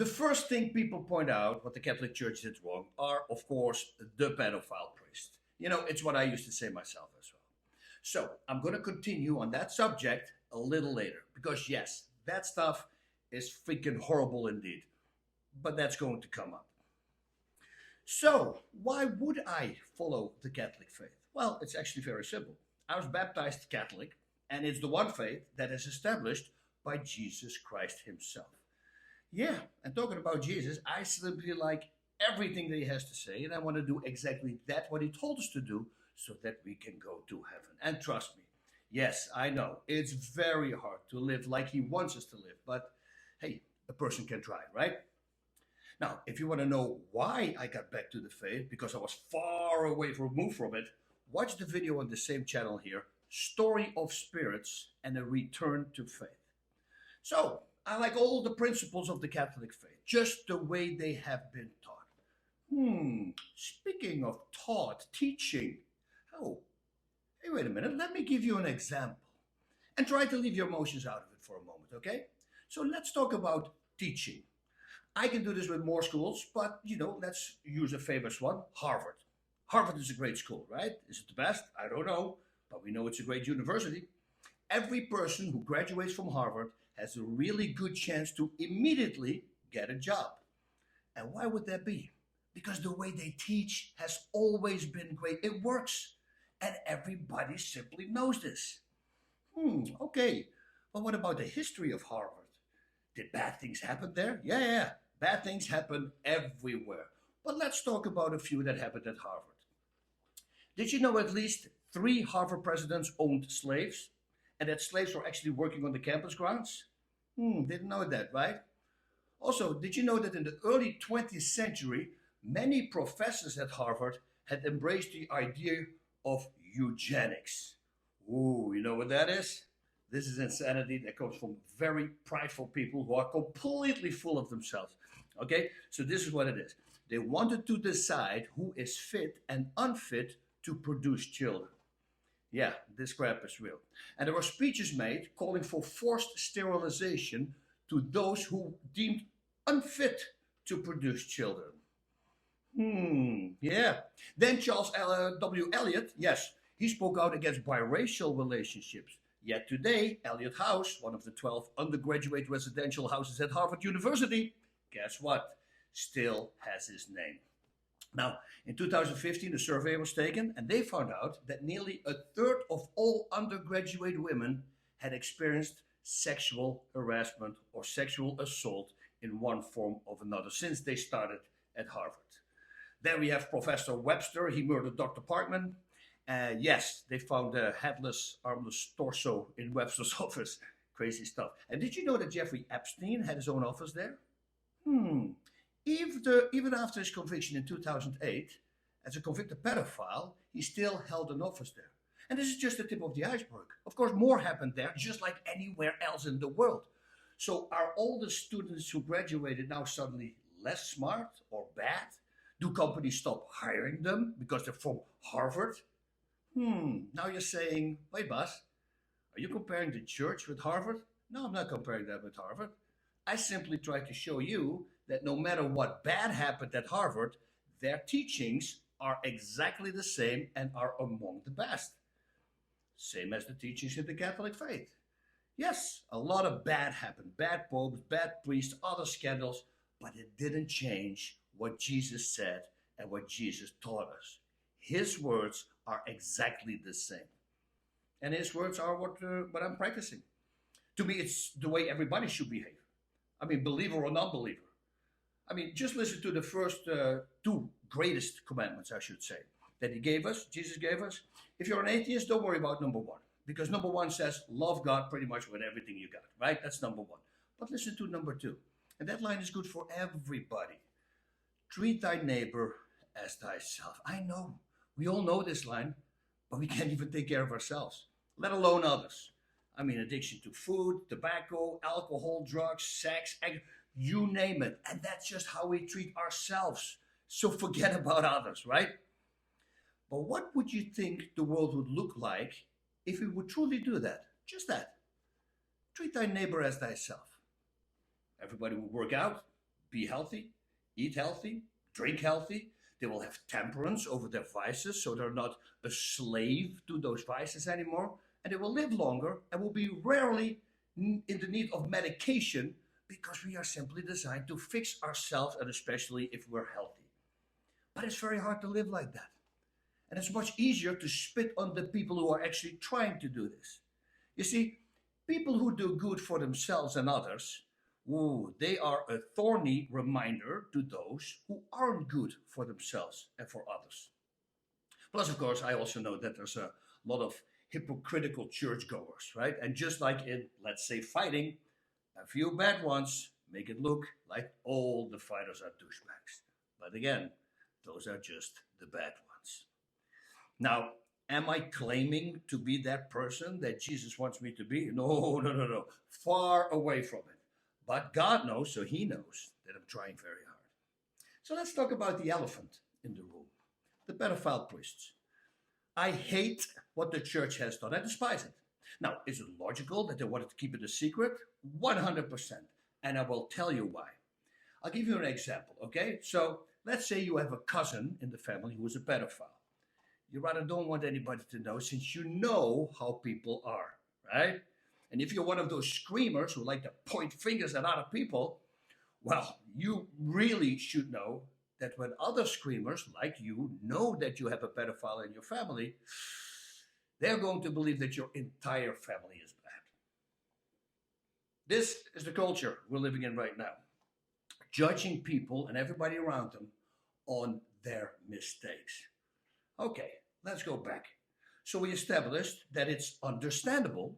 The first thing people point out what the Catholic Church did wrong are, of course, the pedophile priest. It's what I used to say myself as well. So I'm going to continue on that subject a little later because, yes, that stuff is freaking horrible indeed. But that's going to come up. So, why would I follow the Catholic faith? Well, it's actually very simple. I was baptized Catholic, and it's the one faith that is established by Jesus Christ himself. Yeah, and talking about Jesus, I simply like everything that he has to say, and I want to do exactly that what he told us to do so that we can go to heaven. And trust me, yes, I know, it's very hard to live like he wants us to live, but hey, a person can try, right? Now, if you want to know why I got back to the faith, because I was far away removed from it, watch the video on the same channel here, Story of Spirits and a Return to Faith. So, I like all the principles of the Catholic faith, just the way they have been taught. Speaking of taught, teaching. Oh, hey, wait a minute, let me give you an example. And try to leave your emotions out of it for a moment, okay? So let's talk about teaching. I can do this with more schools, but let's use a famous one, Harvard. Harvard is a great school, right? Is it the best? I don't know, but we know it's a great university. Every person who graduates from Harvard has a really good chance to immediately get a job. And why would that be? Because the way they teach has always been great. It works. And everybody simply knows this. Okay. But what about the history of Harvard? Did bad things happen there? Yeah. Bad things happen everywhere. But let's talk about a few that happened at Harvard. Did you know at least 3 Harvard presidents owned slaves? And that slaves were actually working on the campus grounds? Didn't know that, right? Also, did you know that in the early 20th century, many professors at Harvard had embraced the idea of eugenics? Ooh, you know what that is? This is insanity that comes from very prideful people who are completely full of themselves. Okay, so this is what it is. They wanted to decide who is fit and unfit to produce children. Yeah, this crap is real. And there were speeches made calling for forced sterilization to those who deemed unfit to produce children. Yeah. Then Charles W. Eliot, yes, he spoke out against biracial relationships. Yet today, Eliot House, one of the 12 undergraduate residential houses at Harvard University, guess what? Still has his name. Now, in 2015, a survey was taken, and they found out that nearly a third of all undergraduate women had experienced sexual harassment or sexual assault in one form or another since they started at Harvard. Then we have Professor Webster. He murdered Dr. Parkman. Yes, they found a headless, armless torso in Webster's office. Crazy stuff. And did you know that Jeffrey Epstein had his own office there? Even after his conviction in 2008, as a convicted pedophile, he still held an office there. And this is just the tip of the iceberg. Of course, more happened there, just like anywhere else in the world. So are all the students who graduated now suddenly less smart or bad? Do companies stop hiring them because they're from Harvard? Now you're saying, wait, boss, are you comparing the church with Harvard? No, I'm not comparing that with Harvard. I simply try to show you that no matter what bad happened at Harvard, their teachings are exactly the same and are among the best. Same as the teachings in the Catholic faith. Yes, a lot of bad happened. Bad popes, bad priests, other scandals, but it didn't change what Jesus said and what Jesus taught us. His words are exactly the same. And his words are what I'm practicing. To me, it's the way everybody should behave. I mean, believer or non-believer. I mean, just listen to the first 2 greatest commandments, I should say, that Jesus gave us. If you're an atheist, don't worry about number 1. Because number 1 says, love God pretty much with everything you got, right? That's number 1. But listen to number 2. And that line is good for everybody. Treat thy neighbor as thyself. I know. We all know this line, but we can't even take care of ourselves, let alone others. I mean, addiction to food, tobacco, alcohol, drugs, sex, you name it. And that's just how we treat ourselves. So forget about others, right? But what would you think the world would look like if we would truly do that? Just that. Treat thy neighbor as thyself. Everybody would work out, be healthy, eat healthy, drink healthy. They will have temperance over their vices, so they're not a slave to those vices anymore. And they will live longer and will be rarely in the need of medication because we are simply designed to fix ourselves, and especially if we're healthy. But it's very hard to live like that. And it's much easier to spit on the people who are actually trying to do this. You see, people who do good for themselves and others, ooh, they are a thorny reminder to those who aren't good for themselves and for others. Plus, of course, I also know that there's a lot of hypocritical churchgoers, right? And just like in, let's say, fighting, a few bad ones make it look like all the fighters are douchebags. But again, those are just the bad ones. Now, am I claiming to be that person that Jesus wants me to be? No, no, no, no. Far away from it. But God knows, so He knows that I'm trying very hard. So let's talk about the elephant in the room, the pedophile priests. I hate what the church has done. I despise it. Now, is it logical that they wanted to keep it a secret? 100%. And I will tell you why. I'll give you an example, okay? So let's say you have a cousin in the family who is a pedophile. You rather don't want anybody to know since you know how people are, right? And if you're one of those screamers who like to point fingers at other people, well, you really should know that when other screamers like you know that you have a pedophile in your family, they're going to believe that your entire family is bad. This is the culture we're living in right now. Judging people and everybody around them on their mistakes. Okay, let's go back. So we established that it's understandable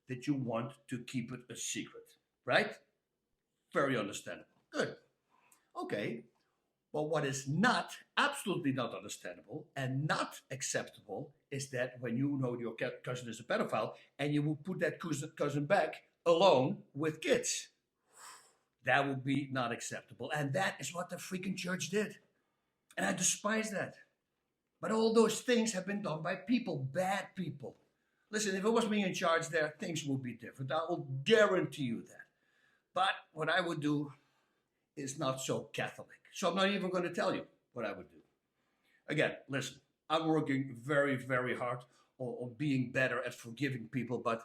that you want to keep it a secret, right? Very understandable. Good. Okay, but what is not, absolutely not understandable and not acceptable is that when you know your cousin is a pedophile and you will put that cousin back alone with kids. That would be not acceptable. And that is what the freaking church did. And I despise that. But all those things have been done by people, bad people. Listen, if it was me in charge there, things would be different. I will guarantee you that. But what I would do is not so Catholic. So I'm not even going to tell you what I would do. Again, listen, I'm working very, very hard on being better at forgiving people. But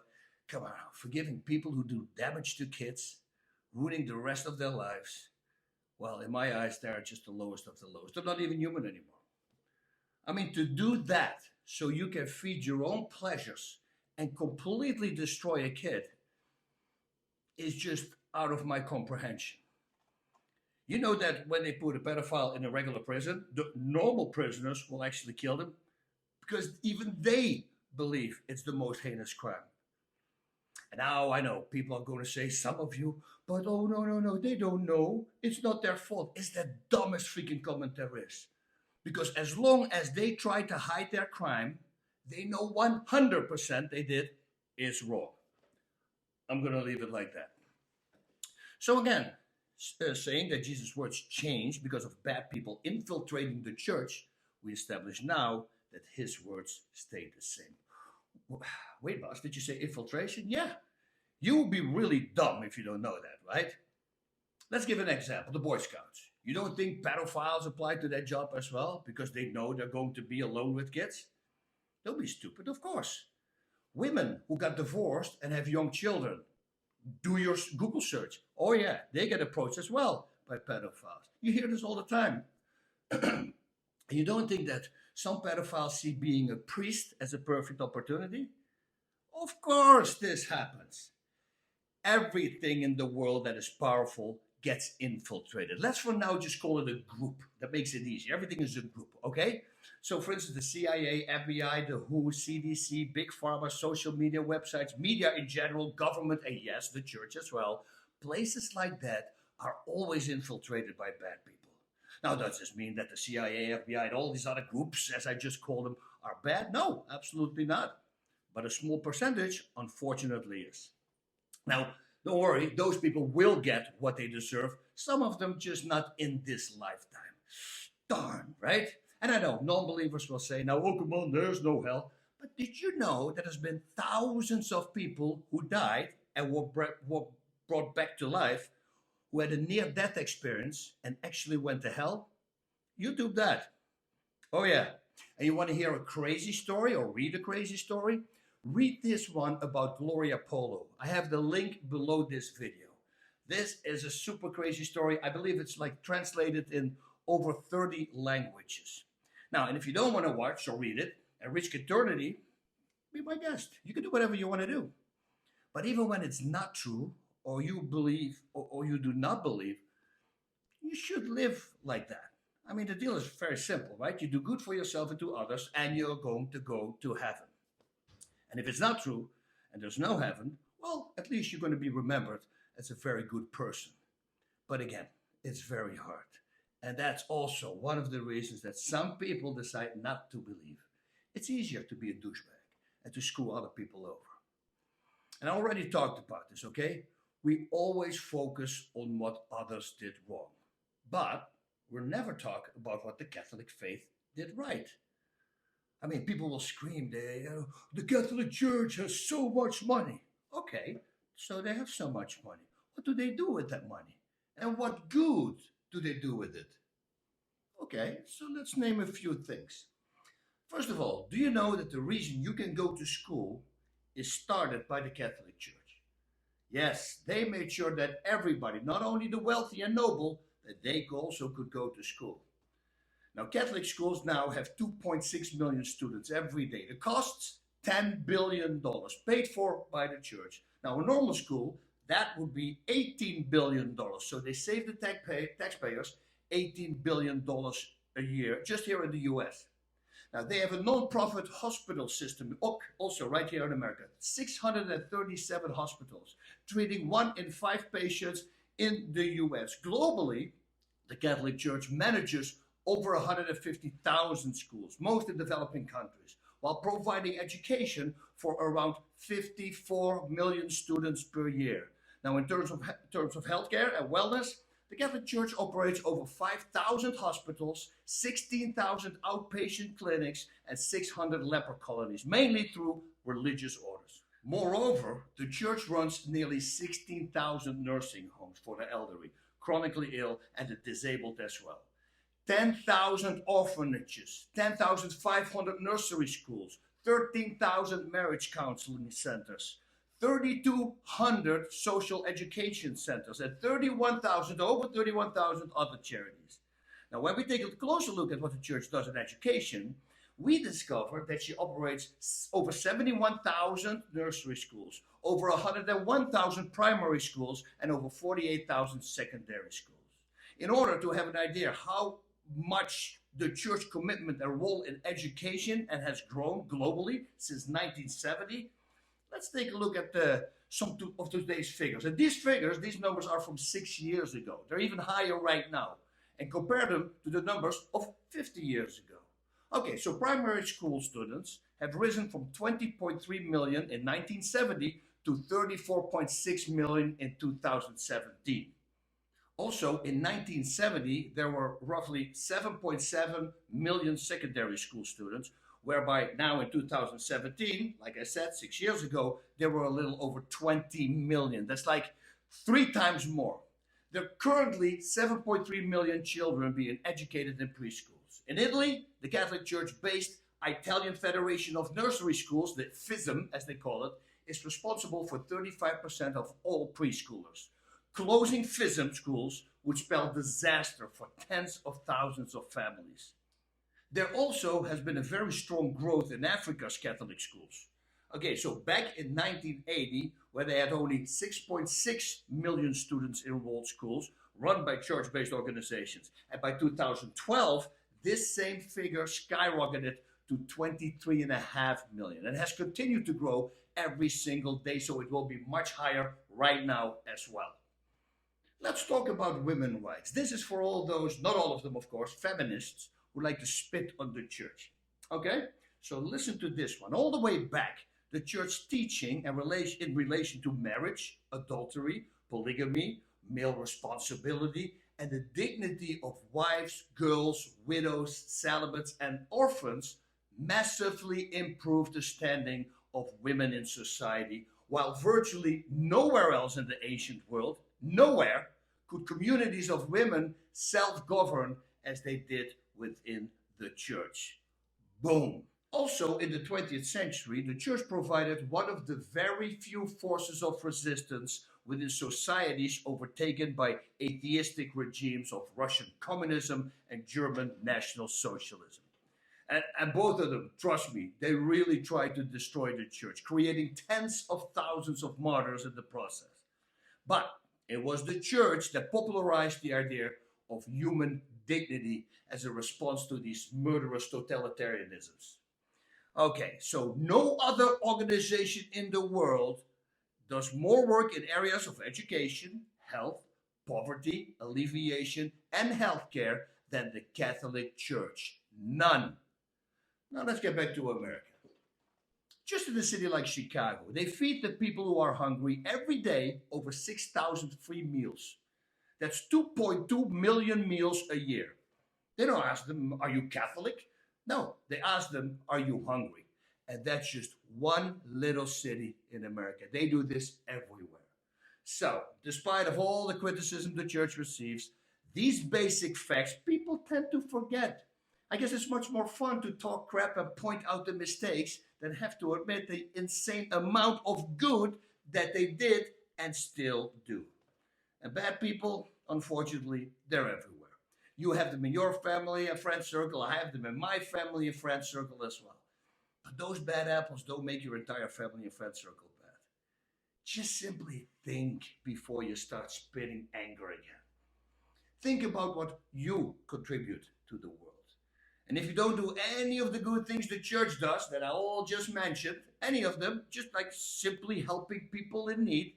come on, forgiving people who do damage to kids, ruining the rest of their lives, well, in my eyes, they're just the lowest of the lowest. They're not even human anymore. I mean, to do that so you can feed your own pleasures and completely destroy a kid is just out of my comprehension. You know that when they put a pedophile in a regular prison, the normal prisoners will actually kill them because even they believe it's the most heinous crime. And now I know people are going to say, some of you, but oh, no, no, no, they don't know. It's not their fault. It's the dumbest freaking comment there is. Because as long as they try to hide their crime, they know 100% they did is wrong. I'm going to leave it like that. So again, saying that Jesus' words changed because of bad people infiltrating the church, we establish now that his words stay the same. Wait, boss, did you say infiltration? Yeah. You would be really dumb if you don't know that, right? Let's give an example. The Boy Scouts. You don't think pedophiles apply to that job as well because they know they're going to be alone with kids? Don't be stupid, of course. Women who got divorced and have young children, do your Google search. Oh yeah, they get approached as well by pedophiles. You hear this all the time. You don't think that some pedophiles see being a priest as a perfect opportunity? Of course this happens. Everything in the world that is powerful gets infiltrated. Let's for now just call it a group. That makes it easy. Everything is a group, okay? So for instance, the CIA, FBI, the WHO, CDC, Big Pharma, social media websites, media in general, government, and yes, the church as well. Places like that are always infiltrated by bad people. Now, does this mean that the CIA, FBI, and all these other groups, as I just call them, are bad? No, absolutely not. But a small percentage, unfortunately, is. Now, don't worry, those people will get what they deserve. Some of them just not in this lifetime. Darn, right? And I know non-believers will say, now, oh, come on, there's no hell. But did you know that there's been thousands of people who died and were brought back to life who had a near-death experience and actually went to hell? YouTube that. Oh yeah. And you want to hear a crazy story or read a crazy story? Read this one about Gloria Polo. I have the link below this video. This is a super crazy story. I believe it's like translated in over 30 languages. Now, and if you don't want to watch or read it and risk eternity, be my guest. You can do whatever you want to do. But even when it's not true, or you believe, or you do not believe, you should live like that. I mean, the deal is very simple, right? You do good for yourself and to others, and you're going to go to heaven. And if it's not true, and there's no heaven, well, at least you're going to be remembered as a very good person. But again, it's very hard. And that's also one of the reasons that some people decide not to believe. It's easier to be a douchebag and to screw other people over. And I already talked about this, okay? We always focus on what others did wrong. But we'll never talk about what the Catholic faith did right. I mean, people will scream, the Catholic Church has so much money. Okay, so they have so much money. What do they do with that money? And what good do they do with it? Okay, so let's name a few things. First of all, do you know that the reason you can go to school is started by the Catholic Church? Yes, they made sure that everybody, not only the wealthy and noble, that they also could go to school. Now, Catholic schools now have 2.6 million students every day. The costs, $10 billion, paid for by the church. Now, a normal school, that would be $18 billion. So they save the taxpayers $18 billion a year, just here in the US. Now, they have a non-profit hospital system, also right here in America. 637 hospitals, treating 1 in 5 patients in the US. Globally, the Catholic Church manages over 150,000 schools, most in developing countries, while providing education for around 54 million students per year. Now, in terms of healthcare and wellness, the Catholic Church operates over 5,000 hospitals, 16,000 outpatient clinics, and 600 leper colonies, mainly through religious orders. Moreover, the church runs nearly 16,000 nursing homes for the elderly, chronically ill, and the disabled as well. 10,000 orphanages, 10,500 nursery schools, 13,000 marriage counseling centers, 3,200 social education centers, and over 31,000 other charities. Now, when we take a closer look at what the church does in education, we discover that she operates over 71,000 nursery schools, over 101,000 primary schools, and over 48,000 secondary schools. In order to have an idea how much the church commitment and role in education and has grown globally since 1970, let's take a look at some of today's figures. And these numbers are from 6 years ago. They're even higher right now. And compare them to the numbers of 50 years ago. Okay, so primary school students have risen from 20.3 million in 1970 to 34.6 million in 2017. Also, in 1970, there were roughly 7.7 million secondary school students, whereby now in 2017, like I said, 6 years ago, there were a little over 20 million. That's like 3 times more. There are currently 7.3 million children being educated in preschools. In Italy, the Catholic Church-based Italian Federation of Nursery Schools, the FISM as they call it, is responsible for 35% of all preschoolers. Closing FISM schools would spell disaster for tens of thousands of families. There also has been a very strong growth in Africa's Catholic schools. Okay, so back in 1980, where they had only 6.6 million students enrolled schools run by church-based organizations. And by 2012, this same figure skyrocketed to 23.5 million and has continued to grow every single day, so it will be much higher right now as well. Let's talk about women's rights. This is for all those, not all of them of course, feminists who like to spit on the church. Okay, so listen to this one. All the way back, the church teaching and in relation to marriage, adultery, polygamy, male responsibility, and the dignity of wives, girls, widows, celibates, and orphans massively improved the standing of women in society, while virtually nowhere else in the ancient world, nowhere, could communities of women self-govern as they did within the church. Boom. Also, in the 20th century, the church provided one of the very few forces of resistance within societies overtaken by atheistic regimes of Russian communism and German National Socialism. And both of them, trust me, they really tried to destroy the church, creating tens of thousands of martyrs in the process. But it was the church that popularized the idea of human dignity as a response to these murderous totalitarianisms. Okay, so no other organization in the world does more work in areas of education, health, poverty, alleviation, and healthcare than the Catholic Church. None. Now let's get back to America. Just in a city like Chicago, they feed the people who are hungry every day over 6,000 free meals. That's 2.2 million meals a year. They don't ask them, are you Catholic? No, they ask them, are you hungry? And that's just one little city in America. They do this everywhere. So, despite of all the criticism the church receives, these basic facts people tend to forget. I guess it's much more fun to talk crap and point out the mistakes than have to admit the insane amount of good that they did and still do. And bad people, unfortunately, they're everywhere. You have them in your family and friend circle. I have them in my family and friend circle as well. But those bad apples don't make your entire family and friend circle bad. Just simply think before you start spitting anger again. Think about what you contribute to the world. And if you don't do any of the good things the church does that I all just mentioned, any of them, just like simply helping people in need,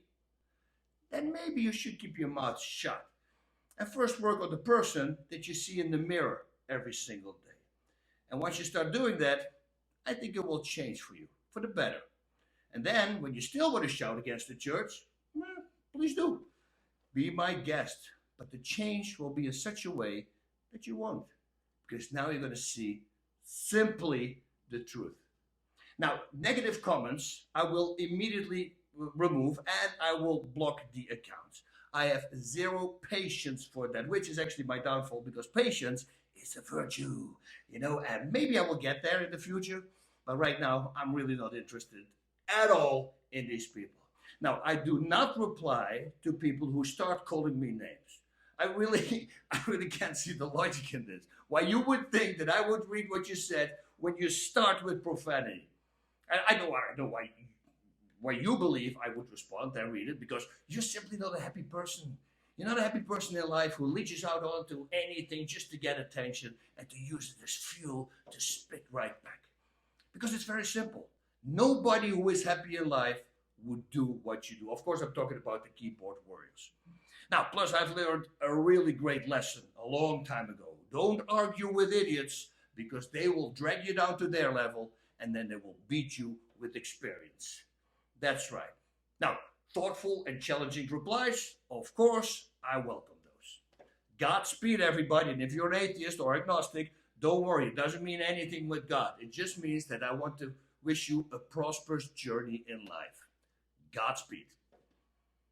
then maybe you should keep your mouth shut. And first work on the person that you see in the mirror every single day. And once you start doing that, I think it will change for you, for the better. And then, when you still want to shout against the church, please do. Be my guest. But the change will be in such a way that you won't. Because now you're going to see simply the truth. Now, negative comments I will immediately remove and I will block the accounts. I have zero patience for that, which is actually my downfall because patience is a virtue, and maybe I will get there in the future, but right now I'm really not interested at all in these people. Now, I do not reply to people who start calling me names. I really can't see the logic in this. Why you would think that I would read what you said when you start with profanity. I know why you believe I would respond and read it, because you're simply not a happy person. You're not a happy person in life who reaches out onto anything just to get attention and to use it as fuel to spit right back. Because it's very simple. Nobody who is happy in life would do what you do. Of course, I'm talking about the keyboard warriors. Now, plus I've learned a really great lesson a long time ago. Don't argue with idiots, because they will drag you down to their level and then they will beat you with experience. That's right. Now, thoughtful and challenging replies, of course, I welcome those. Godspeed, everybody. And if you're an atheist or agnostic, don't worry. It doesn't mean anything with God. It just means that I want to wish you a prosperous journey in life. Godspeed.